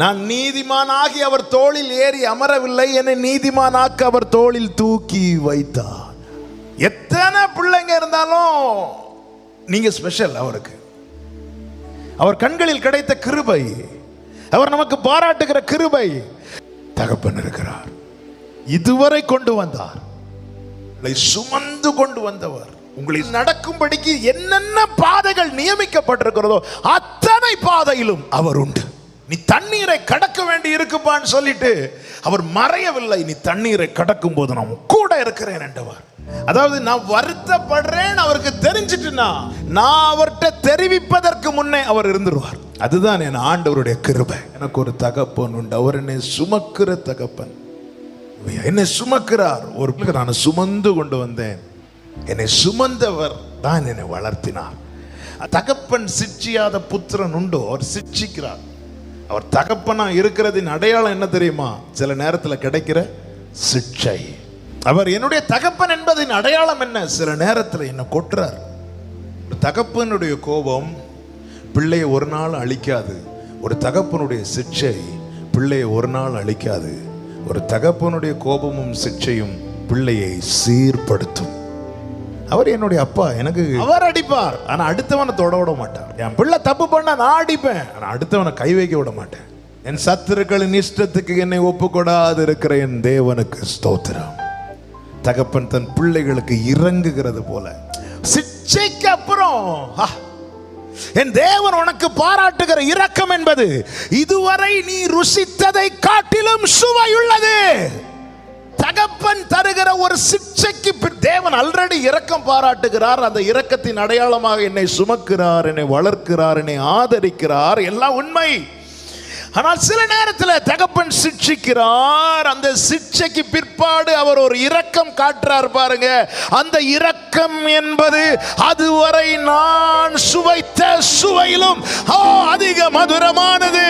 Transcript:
நான் நீதிமானாகி அவர் தோளில் ஏறி அமரவில்லை, என்னை நீதிமானாக்க அவர் தோளில் தூக்கி வைத்தார். எத்தனை பிள்ளைங்க இருந்தாலும் நீங்க ஸ்பெஷல். அவருக்கு அவர் கண்களில் கிடைத்த கிருபை, அவர் நமக்கு பாராட்டுகிற கிருபை. தகப்பன் இருக்கிறார், இதுவரை கொண்டு வந்தார், சுமந்து கொண்டு வந்தவர். உங்களை நடக்கும்படிக்கு என்னென்ன பாதைகள் நியமிக்கப்பட்டிருக்கிறதோ அத்தனை பாதையிலும் அவர் உண்டு. நீ தண்ணீரை கடக்க வேண்டி இருக்குப்பான்னு சொல்லிட்டு அவர் மறையவில்லை. நீ தண்ணீரை கடக்கும் போது நான் கூட இருக்கிறேன் என்றவர். அதாவது நான் வருத்தப்படுறேன் அவருக்கு தெரிஞ்சிட்டுனா நான் அவர்கிட்ட தெரிவிப்பதற்கு முன்னே அவர் இருந்துருவார். அதுதான் என் ஆண்டவருடைய கிருபை. எனக்கு ஒரு தகப்பன் உண்டு, அவர் என்னை சுமக்கிற தகப்பன். என்னை சுமக்கிறார். ஒரு நான் சுமந்து கொண்டு வந்தேன், என்னை சுமந்தவர் தான் என்னை வளர்த்தினார். தகப்பன் சிட்சியாத புத்திரன் உண்டோ? அவர் சிட்சிக்கிறார். அவர் தகப்பனா இருக்கிறதின் அடையாளம் என்ன தெரியுமா? சில நேரத்தில் கிடைக்கிற சிட்சை. அவர் என்னுடைய தகப்பன் என்பதின் அடையாளம் என்ன? சில நேரத்தில் என்ன கொட்டுறார். ஒரு தகப்பனுடைய கோபம் பிள்ளையை ஒரு நாள் அழிக்காது. ஒரு தகப்பனுடைய சிட்சை பிள்ளையை ஒரு நாள் அழிக்காது. ஒரு தகப்பனுடைய கோபமும் சிட்சையும் பிள்ளையை சீர்படுத்தும். அவர் என்னுடைய அப்பா, எனக்கு அவர் அடிப்பார், ஆனா அடுத்தவனை தொட விட மாட்டார். என் பிள்ளை தப்பு பண்ண நான் அடிப்பேன், ஆனா அடுத்தவனை கை வைக்க விட மாட்டேன். என் சத்துருக்களின் இஷ்டத்துக்கு என்னை ஒப்புக்கொடாது இருக்கிற என் தேவனுக்கு ஸ்தோத்திரம். தகப்பன் தன் பிள்ளைகளுக்கு இறங்குகிறது போல சிட்சைக்கு அப்புறம் என் தேவன் உனக்கு பாராட்டுகிற இரக்கம் என்பது இதுவரை நீ ருசித்ததை காட்டிலும் சுவையுள்ளது. தகப்பன் தருகிற ஒரு சிட்சைக்கு தேவன் ஆல்ரெடி இரக்கம் பாராட்டுகிறார். அந்த இரக்கத்தின் அடையாளமாக என்னை சுமக்கிறார், என்னை வளர்க்கிறார், என்னை ஆதரிக்கிறார். எல்லாம் உண்மை. ஆனால் சில நேரத்தில் தகப்பன் சிட்சிக்கிறார். அந்த சிட்சைக்கு பிற்பாடு அவர் ஒரு இரக்கம் காட்டுறார் பாருங்க. அந்த இரக்கம் என்பது அதுவரை நான் சுவைத்த சுவையிலும் அதிக மதுரமானது.